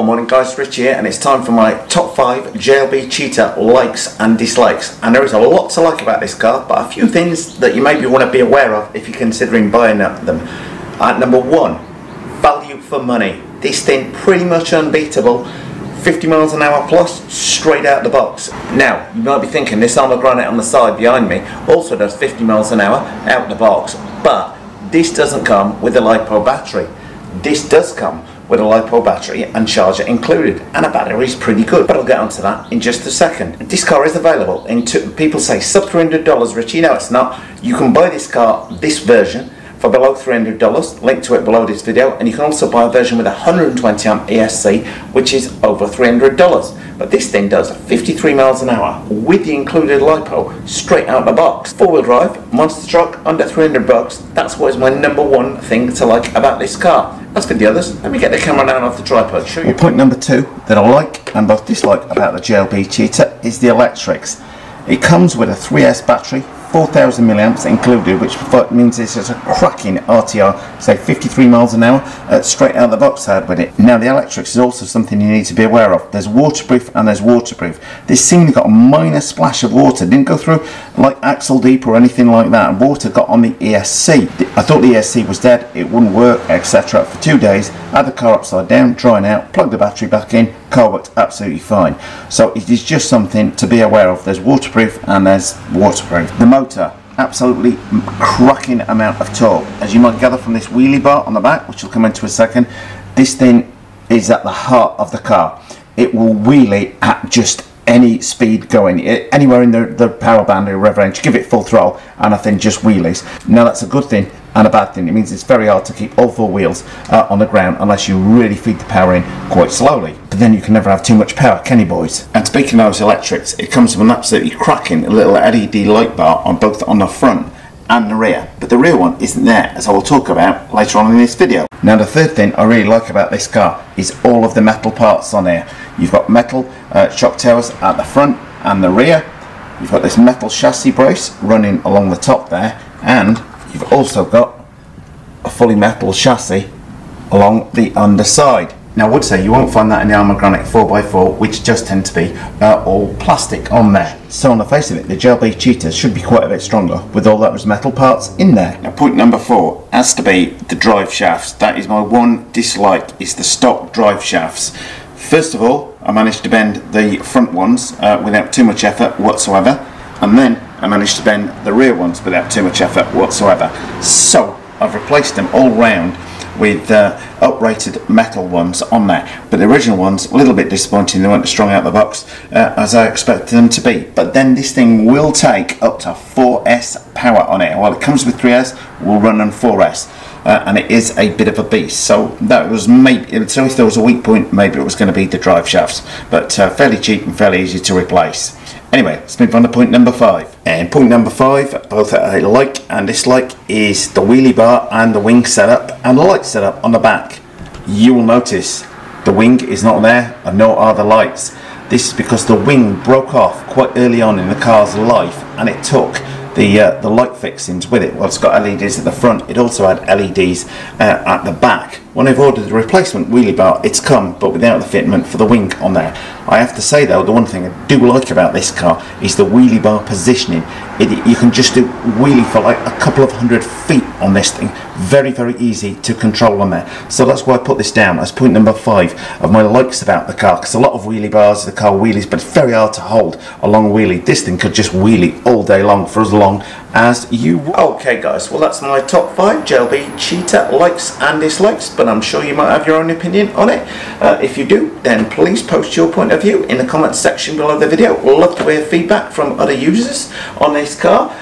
Well, morning guys, Rich here, and it's time for my top 5 JLB Cheetah likes and dislikes. And there is a lot to like about this car, but a few things that you maybe want to be aware of if you're considering buying them. Number 1, value for money. This thing pretty much unbeatable. 50 miles an hour plus, straight out the box. Now, you might be thinking this armor granite on the side behind me also does 50 miles an hour out the box, but this doesn't come with a LiPo battery. This does come with a LiPo battery and charger included, and a battery is pretty good, but I'll get onto that in just a second. This car is available in people say sub $300, Richie. No, it's not. You can buy this car, this version, for below $300, link to it below this video, and you can also buy a version with 120 amp ESC, which is over $300. But this thing does 53 miles an hour with the included LiPo straight out the box. 4-wheel drive, monster truck, under 300 bucks. That's what is my number 1 thing to like about this car. As for the others, let me get the camera down off the tripod. Show you. Well, point number 2 that I like and both dislike about the JLB Cheetah is the electrics. It comes with a 3S battery, 4,000 milliamps included, which means this is a cracking RTR, say 53 miles an hour, straight out of the box hard with it. Now the electrics is also something you need to be aware of. There's waterproof and there's waterproof. This seemingly got a minor splash of water, didn't go through like axle deep or anything like that. Water got on the ESC. I thought the ESC was dead, it wouldn't work, etc. For 2 days, had the car upside down, drying out, plugged the battery back in, car worked absolutely fine. So it is just something to be aware of. There's waterproof and there's waterproof. The motor, absolutely cracking amount of torque. As you might gather from this wheelie bar on the back, which will come into a second, this thing is at the heart of the car. It will wheelie at just any speed going, anywhere in the power band or rev range. Give it full throttle and I think just wheelies. Now that's a good thing and a bad thing. It means it's very hard to keep all 4 wheels on the ground unless you really feed the power in quite slowly. But then you can never have too much power, can you boys? And speaking of those electrics, it comes with an absolutely cracking little LED light bar on both on the front and the rear. But the rear one isn't there, as I will talk about later on in this video. Now the third thing I really like about this car is all of the metal parts on here. You've got metal shock towers at the front and the rear. You've got this metal chassis brace running along the top there, and you've also got a fully metal chassis along the underside. Now I would say you won't find that in the armor granite 4x4, which just tend to be all plastic on there. So on the face of it, the JLB Cheetah should be quite a bit stronger with all those metal parts in there. Now point number 4 has to be the drive shafts. That is my one dislike, is the stock drive shafts. First of all, I managed to bend the front ones without too much effort whatsoever, and then I managed to bend the rear ones without too much effort whatsoever. So I've replaced them all round with uprated metal ones on there, but the original ones a little bit disappointing. They weren't as strong out of the box as I expected them to be. But then this thing will take up to 4S power on it. While it comes with 3S, will run on 4S, and it is a bit of a beast. So that was maybe, so if there was a weak point, maybe it was going to be the drive shafts, but fairly cheap and fairly easy to replace. Anyway, let's move on to point number 5. And point number 5, both that I like and dislike, is the wheelie bar and the wing setup and the light setup on the back. You will notice the wing is not there, and nor are the lights. This is because the wing broke off quite early on in the car's life, and it took the light fixings with it. Well, it's got LEDs at the front, it also had LEDs at the back. When I've ordered the replacement wheelie bar, it's come, but without the fitment for the wing on there. I have to say though, the one thing I do like about this car is the wheelie bar positioning. You can just do wheelie for like a couple of 100 feet on this thing. Very, very easy to control on there. So that's why I put this down as point number 5 of my likes about the car, because a lot of wheelie bars, the car wheelies, but it's very hard to hold a long wheelie. This thing could just wheelie all day long for as long as you want. Okay guys, well that's my top 5 JLB Cheetah likes and dislikes, but I'm sure you might have your own opinion on it. If you do, then please post your point of view in the comments section below the video. We'll love to hear feedback from other users on this car.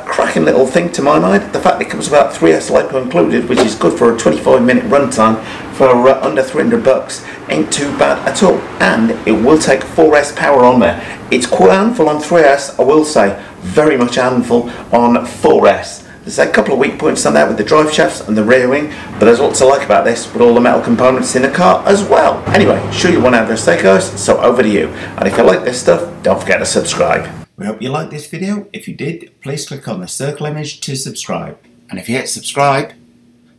Cracking little thing to my mind. The fact it comes with about 3S LiPo included, which is good for a 25-minute runtime for under 300 bucks, ain't too bad at all. And it will take 4S power on there. It's quite a handful on 3S, I will say. Very much a handful on 4S. There's a couple of weak points on there with the drive shafts and the rear wing, but there's lots to like about this with all the metal components in the car as well. Anyway, sure you want to have this day guys, so over to you. And if you like this stuff, don't forget to subscribe. We hope you liked this video. If you did, please click on the circle image to subscribe. And if you hit subscribe,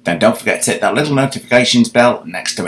then don't forget to hit that little notifications bell next to it.